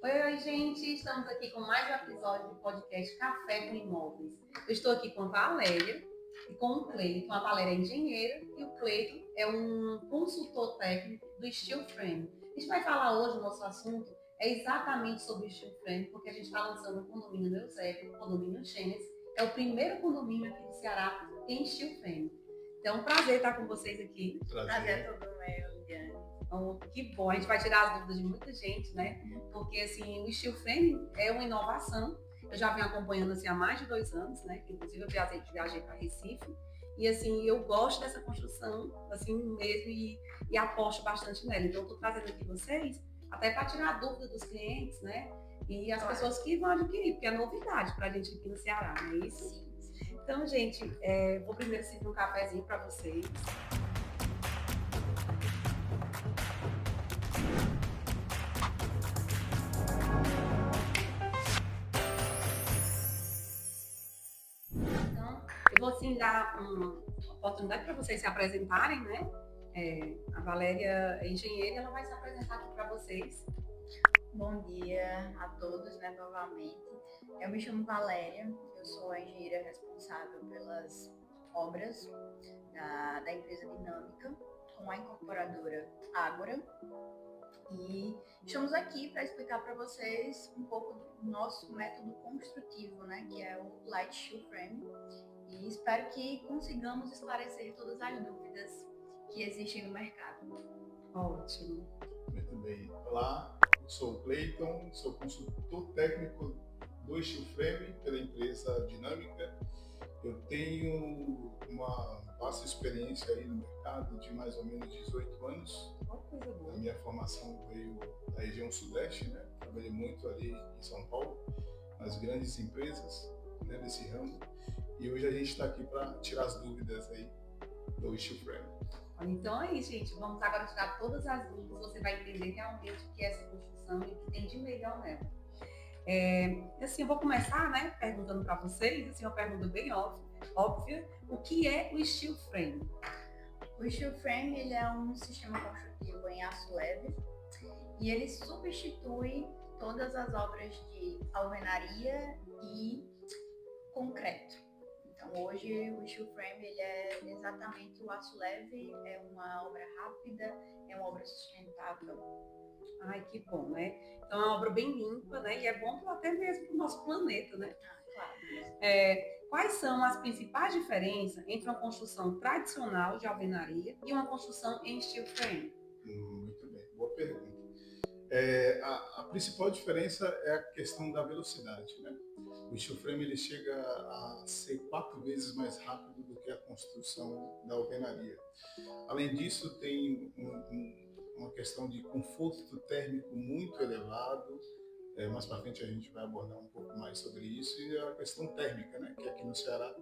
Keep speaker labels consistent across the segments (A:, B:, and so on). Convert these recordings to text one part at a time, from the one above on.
A: Oi, gente, estamos aqui com mais um episódio do podcast Café com Imóveis. Eu estou aqui com a Valéria e com o Cleiton. A Valéria é engenheira e o Cleiton é um consultor técnico do Steel Frame. A gente vai falar hoje, o nosso assunto é exatamente sobre o Steel Frame, porque a gente está lançando um condomínio no Eusébio, o condomínio Gênesis. É o primeiro condomínio aqui do Ceará em Steel Frame. Então, é um prazer estar com vocês aqui.
B: Prazer é todo meu, Liane.
A: Então, que bom, a gente vai tirar as dúvidas de muita gente, né? Porque, assim, o Steel Frame é uma inovação. Eu já venho acompanhando, assim, há mais de 2 anos, né? Inclusive, eu viajei para Recife. E, assim, eu gosto dessa construção, assim, mesmo, e aposto bastante nela. Então, eu estou trazendo aqui vocês, até para tirar a dúvida dos clientes, né? E as pessoas que vão adquirir, porque é novidade para a gente aqui no Ceará, não é isso?
B: Sim.
A: Então, gente, vou primeiro servir um cafezinho para vocês. Eu vou assim dar uma oportunidade para vocês se apresentarem, né? A Valéria é engenheira e ela vai se apresentar aqui para vocês.
B: Bom dia a todos, né, novamente. Eu me chamo Valéria, eu sou a engenheira responsável pelas obras da empresa Dinâmica, com a incorporadora Ágora. E estamos aqui para explicar para vocês um pouco do nosso método construtivo, né, que é o Light Steel Frame. E espero que consigamos esclarecer todas as dúvidas que existem no mercado.
A: Ótimo.
C: Muito bem. Olá, eu sou o Cleiton, sou consultor técnico do Steel Frame pela empresa Dinâmica. Eu tenho uma vasta experiência aí no mercado de mais ou menos 18 anos.
A: Coisa boa.
C: A minha formação veio da região sudeste, né? Trabalhei muito ali em São Paulo, nas grandes empresas, né, desse ramo. E hoje a gente está aqui para tirar as dúvidas aí do Steel Frame.
A: Então é isso, gente. Vamos agora tirar todas as dúvidas. Você vai entender realmente o que é essa construção e o que tem de legal nela. Assim, eu vou começar, né, perguntando para vocês, assim, uma pergunta bem óbvia. O que é o Steel Frame?
B: O Steel Frame ele é um sistema construtivo em aço leve e ele substitui todas as obras de alvenaria e concreto. Então hoje o Steel Frame ele é exatamente o aço leve, é uma obra rápida, é uma obra sustentável.
A: Ai, que bom, né? Então é uma obra bem limpa, né? E é bom até mesmo para o nosso planeta, né?
B: Claro.
A: Quais são as principais diferenças entre uma construção tradicional de alvenaria e uma construção em steel frame?
C: Muito bem, boa pergunta. A principal diferença é a questão da velocidade, né? O steel frame ele chega a ser 4 vezes mais rápido do que a construção da alvenaria. Além disso, tem uma questão de conforto térmico muito elevado. Mais para frente a gente vai abordar um pouco mais sobre isso, e a questão térmica, né? Que aqui no Ceará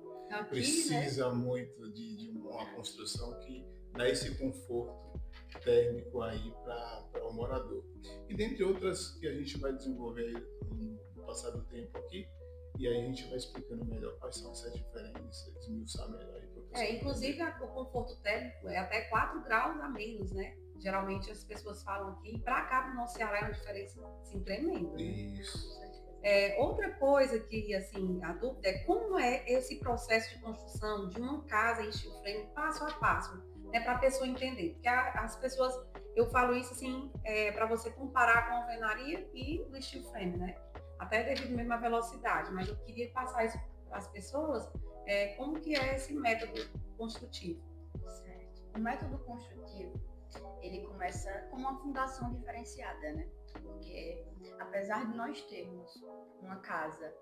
C: precisa, né, muito de uma construção que dá esse conforto térmico aí para o morador. E dentre outras que a gente vai desenvolver no passar do tempo aqui, e aí a gente vai explicando melhor quais são essas diferenças, esmiuçar melhor aí.
A: Inclusive o conforto térmico é até 4 graus a menos, né? Geralmente as pessoas falam aqui, para cá no nosso Ceará é uma diferença assim, tremenda. Né?
C: Isso.
A: Outra coisa que, assim, a dúvida é como é esse processo de construção de uma casa em steel frame passo a passo, né, para a pessoa entender. Porque as pessoas, eu falo isso assim, para você comparar com a alvenaria e o steel frame, né? Até devido mesmo à velocidade, mas eu queria passar isso para as pessoas, como que é esse método construtivo.
B: Certo. O método construtivo, ele começa com uma fundação diferenciada, né? Porque apesar de nós termos uma casa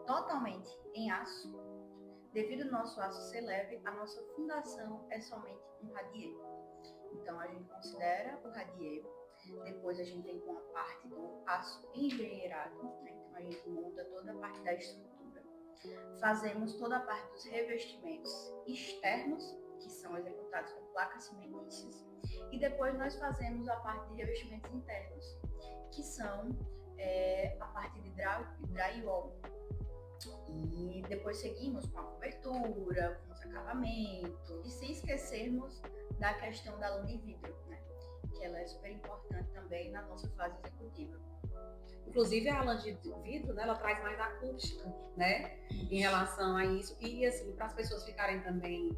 B: totalmente em aço, devido ao nosso aço ser leve, a nossa fundação é somente um radier. Então a gente considera o radier, depois a gente tem uma parte do aço engenheirado, né? Então a gente monta toda a parte da estrutura. Fazemos toda a parte dos revestimentos externos, que são executados com placas cimentícias, e depois nós fazemos a parte de revestimentos internos, que são a parte de drywall. E depois seguimos com a cobertura, com os acabamentos, e sem esquecermos da questão da lã de vidro, né? Que ela é super importante também na nossa fase executiva.
A: Inclusive a lã de vidro, né, ela traz mais acústica, né, em relação a isso. E assim, para as pessoas ficarem também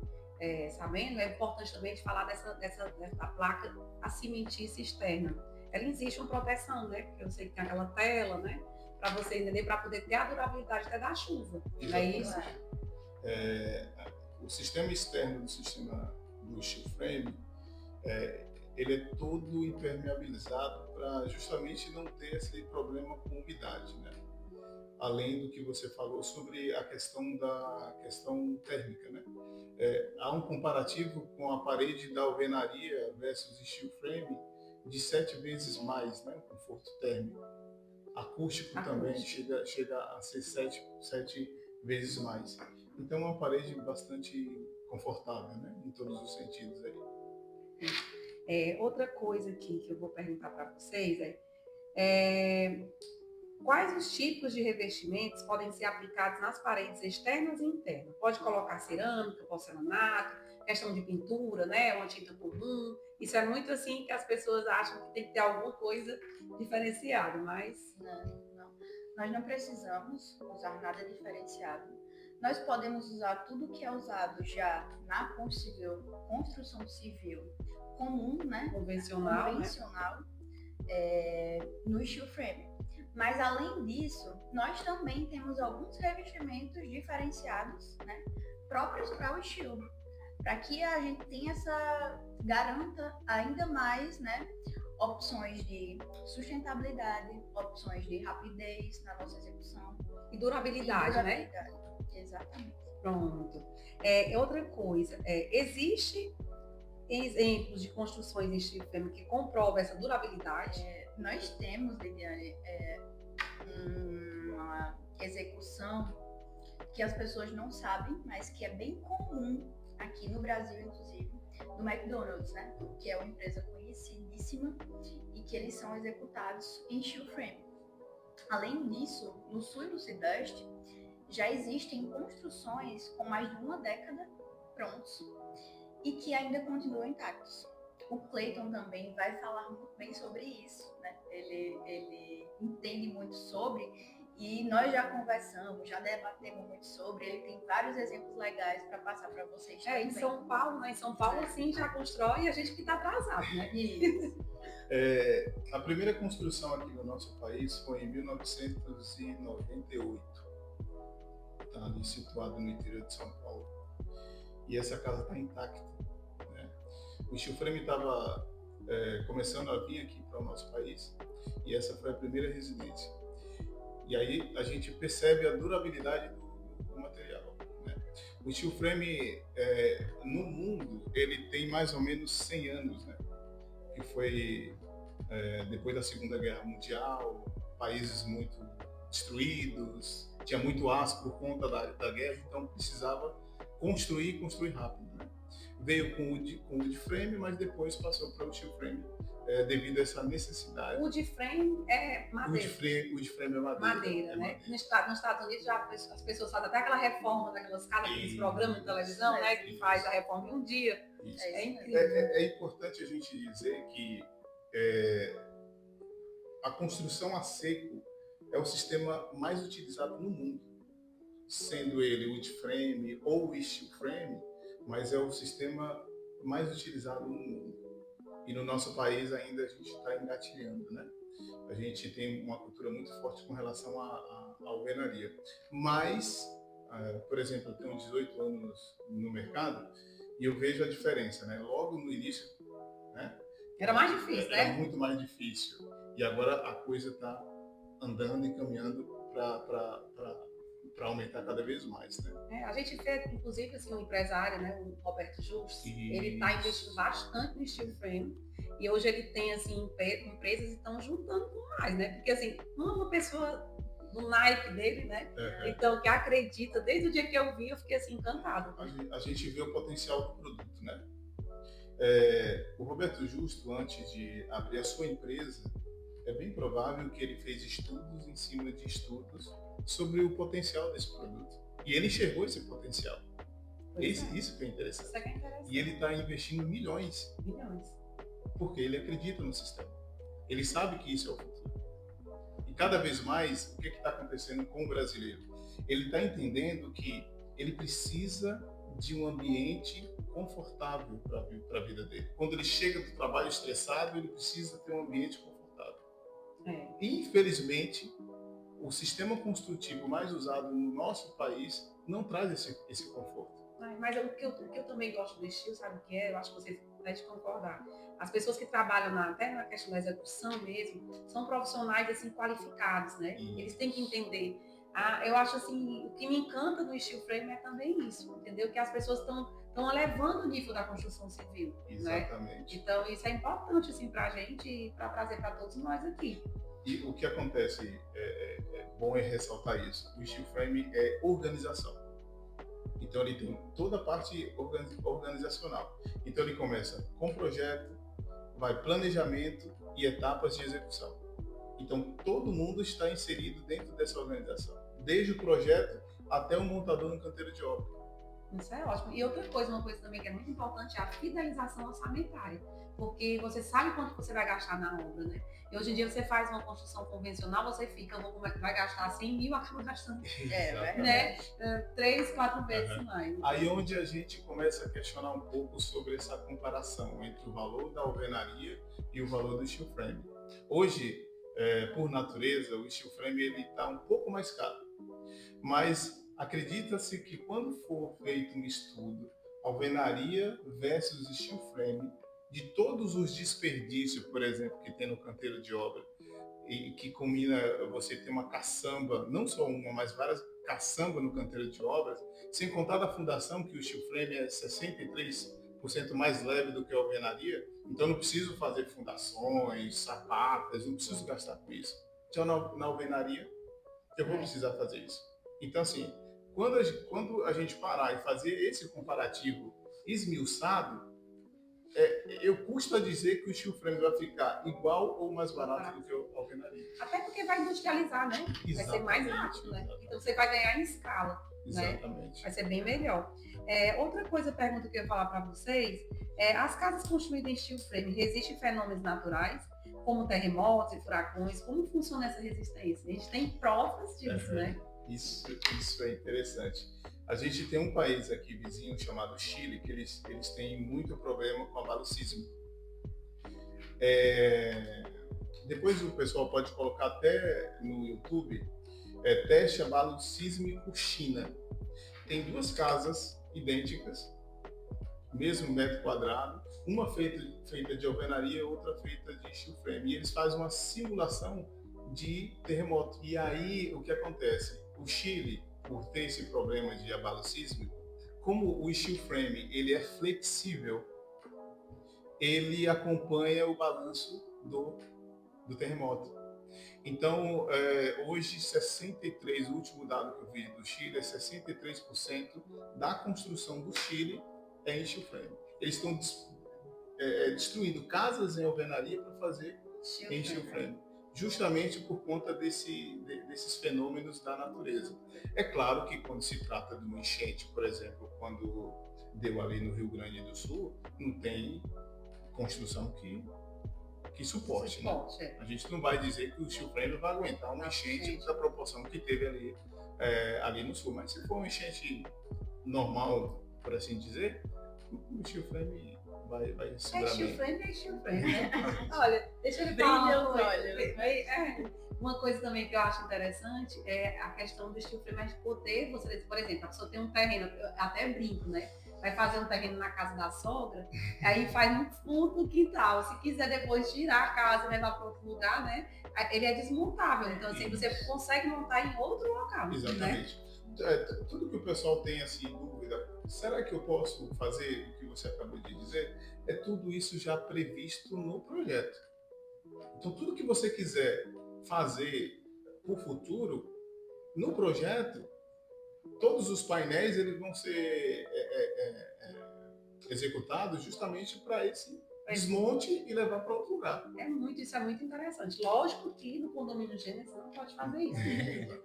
A: sabendo, é importante também de falar dessa placa cimentícia externa. Ela existe uma proteção, né, porque eu sei que tem aquela tela, né, para você entender, para poder ter a durabilidade até da chuva. Não é isso?
C: O sistema externo do sistema do steel frame, ele é todo impermeabilizado para justamente não ter esse problema com umidade, né? Além do que você falou sobre a questão térmica, né? Há um comparativo com a parede da alvenaria versus steel frame de 7 vezes mais, né? O conforto térmico. Acústico também chega a ser 7 vezes mais. Então é uma parede bastante confortável, né? Em todos os sentidos aí.
A: Outra coisa aqui que eu vou perguntar para vocês quais os tipos de revestimentos podem ser aplicados nas paredes externas e internas? Pode colocar cerâmica, porcelanato, questão de pintura, né? Uma tinta comum. Isso é muito assim que as pessoas acham que tem que ter alguma coisa diferenciada, mas...
B: Não. Nós não precisamos usar nada diferenciado. Nós podemos usar tudo que é usado já na construção civil comum, né?
A: Convencional. Né?
B: No steel frame. Mas além disso, nós também temos alguns revestimentos diferenciados, né? Próprios para o steel, para que a gente garanta ainda mais, né? Opções de sustentabilidade, opções de rapidez na nossa execução.
A: E durabilidade, né?
B: Exatamente.
A: Pronto. Outra coisa, existe exemplos de construções em steel frame que comprovam essa durabilidade?
B: Nós temos, Lidiane, uma execução que as pessoas não sabem, mas que é bem comum aqui no Brasil, inclusive, no McDonald's, né? Que é uma empresa conhecidíssima e que eles são executados em steel frame. Além disso, no sul e no sudeste, já existem construções com mais de uma década prontos e que ainda continuam intactos. O Clayton também vai falar muito bem sobre isso, né? Ele entende muito sobre e nós já conversamos, já debatemos muito sobre. Ele tem vários exemplos legais para passar para vocês também.
A: Em São Paulo, né? Em São Paulo, assim, já constrói e a gente que está atrasado, né?
B: Isso.
C: A primeira construção aqui no nosso país foi em 1998. Está ali situado no interior de São Paulo. E essa casa está intacta. O steel frame estava começando a vir aqui para o nosso país e essa foi a primeira residência. E aí a gente percebe a durabilidade do material, né? O steel frame no mundo ele tem mais ou menos 100 anos, né? Que foi depois da Segunda Guerra Mundial, países muito destruídos, tinha muito aço por conta da guerra, então precisava construir rápido, né? Veio com o wood frame, mas depois passou para o steel frame devido a essa necessidade.
A: O wood frame é madeira.
C: O wood frame é madeira.
A: Né? Nos Estados Unidos já as pessoas fazem até aquela reforma daquelas casas, aqueles programas de televisão, né? Que faz a reforma em um dia.
C: Isso.
A: Incrível.
C: É importante a gente dizer que a construção a seco é o sistema mais utilizado no mundo, sendo ele wood frame ou steel frame, mas é o sistema mais utilizado no mundo. E no nosso país ainda a gente está engatilhando, né? A gente tem uma cultura muito forte com relação à alvenaria. Mas, por exemplo, eu tenho 18 anos no mercado e eu vejo a diferença, né? Logo no início, né?
A: Era mais difícil, né?
C: Era muito mais difícil. E agora a coisa está andando e caminhando para aumentar cada vez mais, né?
A: A gente vê, inclusive, assim, um empresário, né, o Roberto Justo, ele está investindo bastante no steel frame e hoje ele tem, assim, empresas que estão juntando com mais, né? Porque, assim, uma pessoa do naipe dele, né? Então, que acredita, desde o dia que eu vi, eu fiquei, assim, encantada.
C: A gente vê o potencial do produto, né? O Roberto Justo, antes de abrir a sua empresa, é bem provável que ele fez estudos em cima de estudos sobre o potencial desse produto. E ele enxergou esse potencial. Isso que é interessante.
A: Isso é que é interessante.
C: E ele está investindo milhões. Porque ele acredita no sistema. Ele sabe que isso é o futuro. E cada vez mais, o que está acontecendo com o brasileiro? Ele está entendendo que ele precisa de um ambiente confortável para a vida dele. Quando ele chega do trabalho estressado, ele precisa ter um ambiente confortável. Infelizmente, o sistema construtivo mais usado no nosso país não traz esse conforto.
A: Mas o que eu também gosto do estilo, sabe o que é? Eu acho que vocês devem concordar. As pessoas que trabalham até na questão da execução mesmo, são profissionais assim qualificados, né?
C: Isso.
A: Eles têm que entender. Eu acho assim, o que me encanta no steel frame é também isso, entendeu? Que as pessoas estão elevando o nível da construção civil.
C: Exatamente.
A: Né? Então isso é importante assim, para a gente e para trazer para todos nós aqui.
C: E o que acontece, bom ressaltar isso, o steel frame é organização. Então ele tem toda a parte organizacional. Então ele começa com projeto, vai planejamento e etapas de execução. Então todo mundo está inserido dentro dessa organização, desde o projeto até o montador no canteiro de obra.
A: Isso é ótimo. E outra coisa, uma coisa também que é muito importante é a fidelização orçamentária, porque você sabe quanto você vai gastar na obra, né? E hoje em dia você faz uma construção convencional, você fica, vai gastar 100 mil, acaba gastando, né? 3, 4 vezes mais.
C: Aí onde a gente começa a questionar um pouco sobre essa comparação entre o valor da alvenaria e o valor do steel frame. Hoje, por natureza, o steel frame ele está um pouco mais caro, mas acredita-se que quando for feito um estudo, alvenaria versus steel frame, de todos os desperdícios, por exemplo, que tem no canteiro de obra, e que combina você ter uma caçamba, não só uma, mas várias caçambas no canteiro de obras, sem contar da fundação, que o steel frame é 63% mais leve do que a alvenaria, então não preciso fazer fundações, sapatas, não preciso gastar com isso. Então na alvenaria, eu vou precisar fazer isso. Então assim, quando a gente parar e fazer esse comparativo esmiuçado, eu custo a dizer que o steel frame vai ficar igual ou mais barato do que a alvenaria.
A: Até porque vai industrializar, né?
C: Exatamente,
A: vai ser mais rápido, né? Então você vai ganhar em escala.
C: Exatamente.
A: Né? Vai ser bem melhor. Outra pergunta que eu ia falar para vocês, as casas construídas em steel frame resistem a fenômenos naturais, como terremotos e furacões? Como funciona essa resistência? A gente tem provas disso, né?
C: Isso é interessante. A gente tem um país aqui vizinho chamado Chile, que eles têm muito problema com abalo sísmico. Depois o pessoal pode colocar até no YouTube, teste abalo sísmico China. Tem 2 casas idênticas, mesmo metro quadrado, uma feita de alvenaria e outra feita de steel frame. E eles fazem uma simulação de terremoto. E aí o que acontece? O Chile, por ter esse problema de abalo sísmico, como o steel frame ele é flexível, ele acompanha o balanço do terremoto. Então, hoje 63%, o último dado que eu vi do Chile, 63% da construção do Chile é em steel frame. Eles estão destruindo casas em alvenaria para fazer em steel frame, justamente por conta desses fenômenos da natureza. É claro que quando se trata de uma enchente, por exemplo, quando deu ali no Rio Grande do Sul, não tem construção que suporte, né? A gente não vai dizer que o steel frame vai aguentar uma enchente da proporção que teve ali no sul, mas se for uma enchente normal, por assim dizer, o steel frame vai segurar bem.
A: Steel frame, né? Olha, deixa eu falar uma coisa também que eu acho interessante é a questão do steel frame, de poder, por exemplo, a pessoa tem um terreno, eu até brinco, né? Vai fazer um terreno na casa da sogra, aí faz no fundo do quintal. Se quiser depois tirar a casa e levar para outro lugar, né? Ele é desmontável. Então, assim, você consegue montar em outro local.
C: Exatamente. Né? Tudo que o pessoal tem assim, dúvida, será que eu posso fazer o que você acabou de dizer? Tudo isso já previsto no projeto. Então, tudo que você quiser fazer para o futuro, no projeto, todos os painéis eles vão ser executados justamente para esse desmonte e levar para outro lugar.
A: Isso é muito interessante. Lógico que no condomínio Gênesis não pode fazer isso.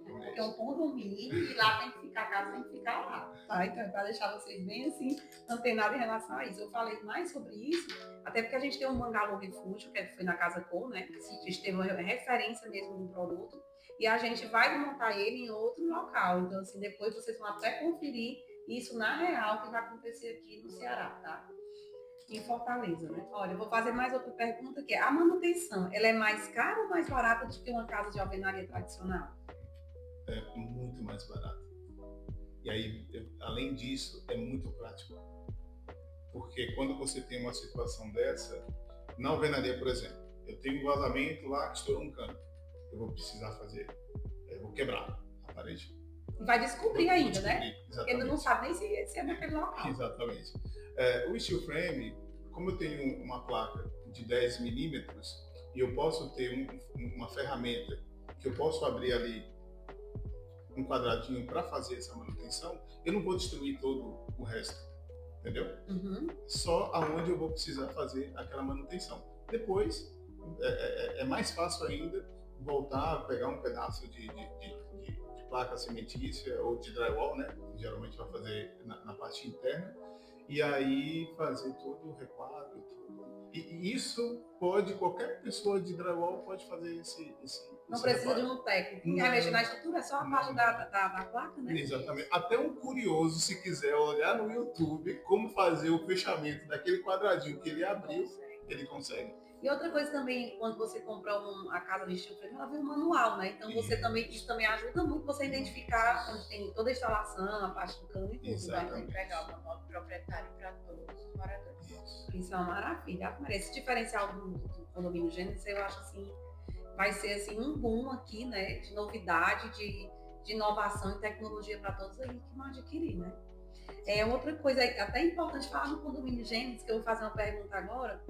A: Porque é um condomínio e lá tem que ficar, a casa tem que ficar lá. Tá? Então é para deixar vocês bem assim, antenados em relação a isso. Eu falei mais sobre isso, até porque a gente tem um Bangalô Refúgio, que foi na Casa Cor, né? A gente teve uma referência mesmo do produto. E a gente vai montar ele em outro local. Então, assim, depois vocês vão até conferir isso na real que vai acontecer aqui no Ceará, tá? Em Fortaleza, né? Olha, eu vou fazer mais outra pergunta, que é: a manutenção, ela é mais cara ou mais barata do que uma casa de alvenaria tradicional?
C: É muito mais barato. E aí, além disso, é muito prático. Porque quando você tem uma situação dessa, na alvenaria, por exemplo, eu tenho um vazamento lá que estourou um cano. Eu vou precisar fazer, eu vou quebrar a parede.
A: Vai descobrir ainda, né?
C: Exatamente.
A: Ele não sabe nem se é naquele local.
C: Exatamente. O steel frame, como eu tenho uma placa de 10 milímetros e eu posso ter uma ferramenta que eu posso abrir ali um quadradinho para fazer essa manutenção, eu não vou destruir todo o resto, entendeu?
A: Uhum.
C: Só aonde eu vou precisar fazer aquela manutenção. Depois, é mais fácil ainda voltar, pegar um pedaço de placa cimentícia ou de drywall, né? Geralmente vai fazer na parte interna, e aí fazer todo o requadro, tudo. E isso qualquer pessoa de drywall pode fazer esse
A: não precisa de um técnico. Quem vai mexer na estrutura é só a parte da placa, né?
C: Exatamente. Até um curioso, se quiser olhar no YouTube como fazer o fechamento daquele quadradinho que ele abriu, ele consegue.
A: E outra coisa também, quando você compra a casa de steel frame, ela vem um manual, né? Então isso também ajuda muito você a identificar onde tem toda a instalação, a parte do cano e tudo.
C: Exatamente.
B: Vai entregar o manual do proprietário para todos os moradores.
A: Isso é uma maravilha. Esse diferencial do condomínio Gênesis, eu acho assim, vai ser assim um boom aqui, né? De novidade, de inovação e tecnologia para todos aí que vão adquirir, né? Outra coisa até importante falar no condomínio Gênesis, que eu vou fazer uma pergunta agora.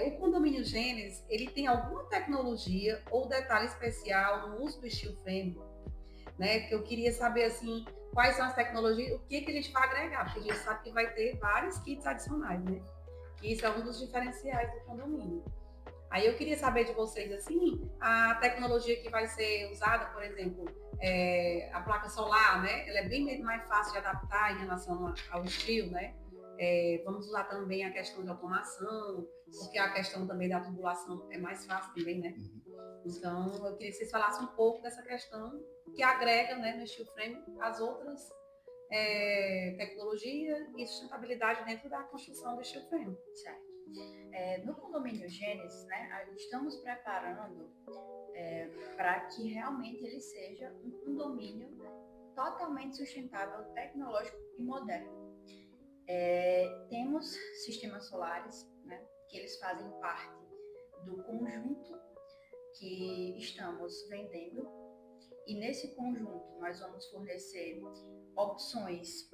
A: O condomínio Gênesis, ele tem alguma tecnologia ou detalhe especial no uso do steel frame, né? Que eu queria saber assim, quais são as tecnologias, o que a gente vai agregar, porque a gente sabe que vai ter vários kits adicionais, né? E isso é um dos diferenciais do condomínio. Aí eu queria saber de vocês, assim, a tecnologia que vai ser usada, por exemplo, a placa solar, né? Ela é bem mais fácil de adaptar em relação ao steel, né? Vamos usar também a questão de automação, porque a questão também da tubulação é mais fácil também, né? Então, eu queria que vocês falassem um pouco dessa questão que agrega, né, no steel frame as outras tecnologias e sustentabilidade dentro da construção do steel frame.
B: Certo. No condomínio Gênesis, né, estamos preparando para que realmente ele seja um condomínio totalmente sustentável, tecnológico e moderno. Temos sistemas solares, né, que eles fazem parte do conjunto que estamos vendendo, e nesse conjunto nós vamos fornecer opções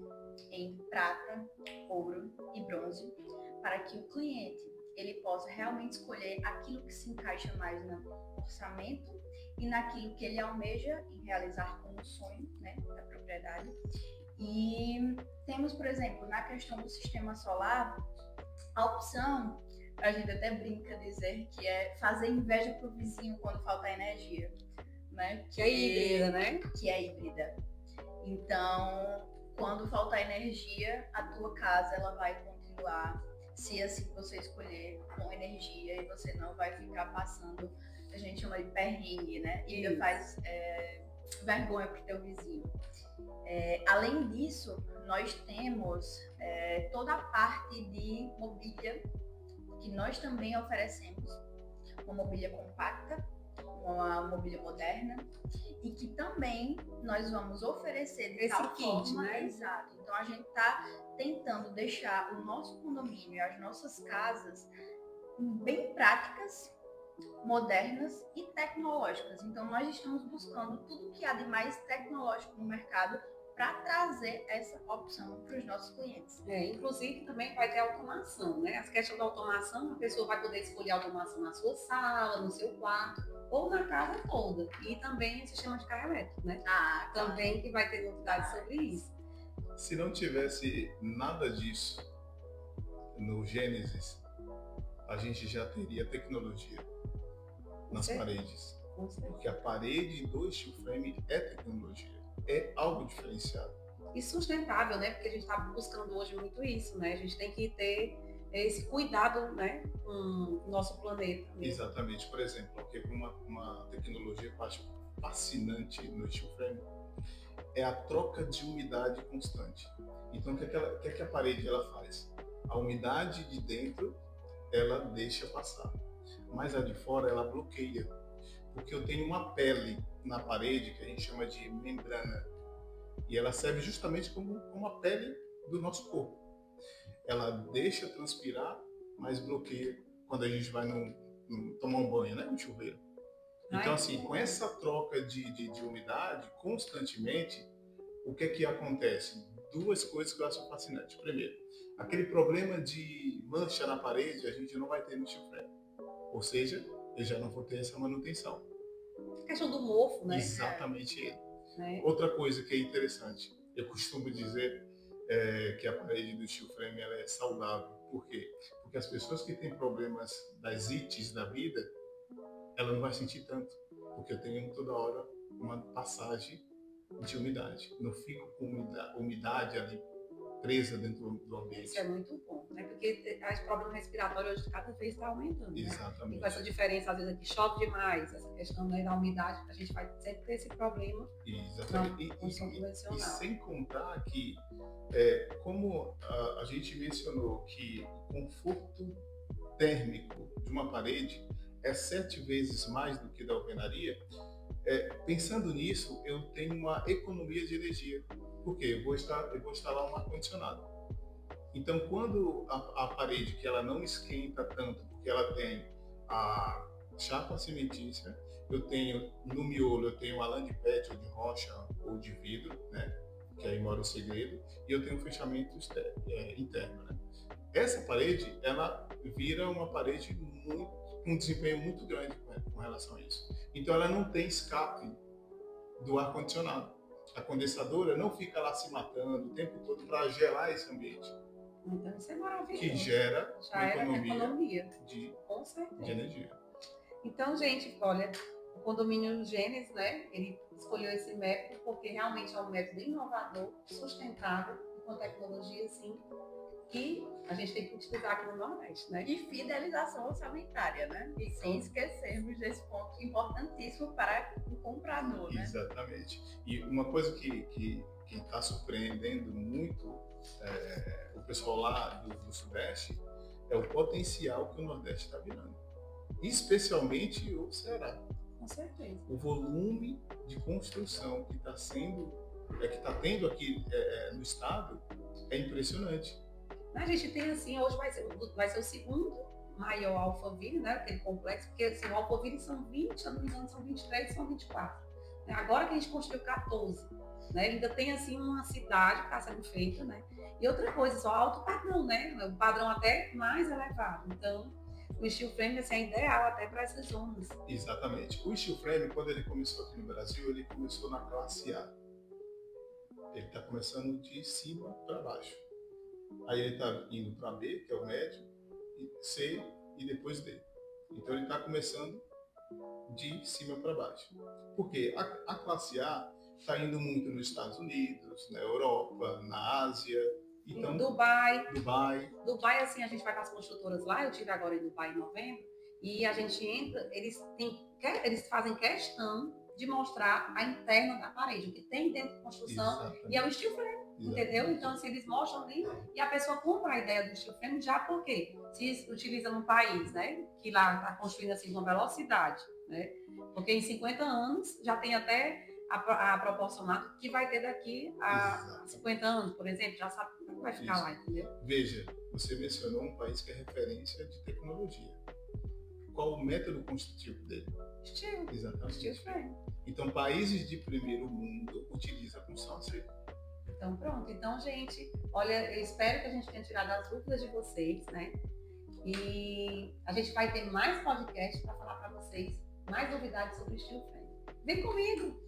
B: em prata, ouro e bronze, para que o cliente ele possa realmente escolher aquilo que se encaixa mais no orçamento e naquilo que ele almeja em realizar como sonho, né, da propriedade. E temos, por exemplo, na questão do sistema solar, a opção, a gente até brinca dizer que é fazer inveja para o vizinho quando falta energia, né?
A: Que é híbrida, né?
B: Que é híbrida. Então, quando faltar energia, a tua casa ela vai continuar, se assim você escolher, com energia, e você não vai ficar passando, a gente chama de perrengue, né? E ainda faz vergonha para o teu vizinho. Além disso, nós temos toda a parte de mobília, que nós também oferecemos, uma mobília compacta, uma mobília moderna, e que também nós vamos oferecer de
A: esse
B: tal
A: kit,
B: forma,
A: né?
B: Exato. Então a gente está tentando deixar o nosso condomínio e as nossas casas bem práticas, modernas e tecnológicas. Então nós estamos buscando tudo que há de mais tecnológico no mercado para trazer essa opção para os nossos clientes.
A: Inclusive também vai ter automação, né? As questões da automação, a pessoa vai poder escolher a automação na sua sala, no seu quarto ou na casa toda. E também o sistema de carro elétrico, né? Também que vai ter novidades sobre isso.
C: Se não tivesse nada disso no Gênesis, a gente já teria tecnologia nas paredes. Porque a parede do steel frame é tecnologia, é algo diferenciado.
A: E sustentável, né? Porque a gente está buscando hoje muito isso, né? A gente tem que ter esse cuidado, né, com o nosso planeta mesmo.
C: Exatamente. Por exemplo, uma tecnologia que eu acho fascinante no steel frame é a troca de umidade constante. Então, o que é que a parede ela faz? A umidade de dentro, ela deixa passar, mas a de fora, ela bloqueia. Porque eu tenho uma pele na parede que a gente chama de membrana, e ela serve justamente como uma pele do nosso corpo. Ela deixa transpirar, mas bloqueia quando a gente vai tomar um banho, né? No chuveiro. Então, assim, com essa troca de umidade constantemente, o que é que acontece? Duas coisas que eu acho fascinante. Primeiro, aquele problema de mancha na parede a gente não vai ter no steel frame. Ou seja, eu já não vou ter essa manutenção.
A: A questão do mofo, né?
C: Exatamente ele. Outra coisa que é interessante, eu costumo dizer que a parede do steel frame ela é saudável. Por quê? Porque as pessoas que têm problemas das ites da vida, ela não vai sentir tanto, porque eu tenho toda hora uma passagem de umidade. Não fico com umidade ali presa dentro do ambiente.
A: Isso é muito bom, né? Porque os problemas respiratórios hoje cada vez está aumentando, né?
C: Exatamente.
A: E com essa diferença, às vezes aqui chove demais, essa questão, né, da umidade, a gente vai sempre ter esse problema.
C: Exatamente. E sem contar que, como a gente mencionou que o conforto térmico de uma parede é 7 vezes mais do que da alvenaria, pensando nisso, eu tenho uma economia de energia. Por quê? Eu vou instalar um ar-condicionado. Então, quando a parede que ela não esquenta tanto, porque ela tem a chapa cimentícia, eu tenho no miolo, eu tenho a land pad ou de rocha ou de vidro, né? Que aí mora o segredo, e eu tenho um fechamento interno, né? Essa parede, ela vira uma parede com um desempenho muito grande com relação a isso. Então, ela não tem escape do ar-condicionado. A condensadora não fica lá se matando o tempo todo para gelar esse ambiente.
A: Então, isso é maravilhoso.
C: Que gera uma economia de energia.
A: Então, gente, olha, o condomínio Gênesis, né, ele escolheu esse método porque realmente é um método inovador, sustentável, com tecnologia, assim, que a gente tem que utilizar aqui no Nordeste, né?
B: E fidelização orçamentária, né? E sem esquecermos desse ponto importantíssimo para o comprador, né?
C: Exatamente. E uma coisa que está surpreendendo muito o pessoal lá do Sudeste é o potencial que o Nordeste está virando. Especialmente o Ceará.
A: Com certeza.
C: O volume de construção que está tendo aqui no estado é impressionante.
A: A gente tem assim, hoje vai ser o segundo maior Alphaville, né, aquele complexo, porque assim, o Alphaville são 20, se não me engano, são 23, são 24. Agora que a gente construiu 14, né, ainda tem assim uma cidade que está sendo feita, né, e outra coisa, só alto padrão, né, o padrão até mais elevado, então o steel frame assim, é ideal até para essas zonas.
C: Exatamente. O steel frame, quando ele começou aqui no Brasil, ele começou na classe A. Ele está começando de cima para baixo. Aí ele está indo para B, que é o médio, C e depois D. Então ele está começando de cima para baixo. Porque a classe A está indo muito nos Estados Unidos, na Europa, na Ásia. Então,
A: Dubai,
C: assim,
A: a gente vai com as construtoras lá, eu estive agora em Dubai em novembro, e a gente entra, eles fazem questão de mostrar a interna da parede, o que tem dentro da construção. Exatamente. E é o steel frame. Entendeu? Então, assim, eles mostram ali e a pessoa compra a ideia do steel frame já porque se utiliza num país, né, que lá está construindo assim com velocidade, né, porque em 50 anos já tem até a proporcionado que vai ter daqui a 50 anos, por exemplo, já sabe como vai ficar lá, entendeu?
C: Veja, você mencionou um país que é referência de tecnologia. Qual o método construtivo dele?
A: Steel.
C: Exatamente.
A: Steel frame.
C: Então, países de primeiro mundo utilizam a construção assim.
A: Então, pronto. Então, gente, olha, eu espero que a gente tenha tirado as dúvidas de vocês, né? E a gente vai ter mais podcasts para falar para vocês mais novidades sobre o steel frame. Vem comigo!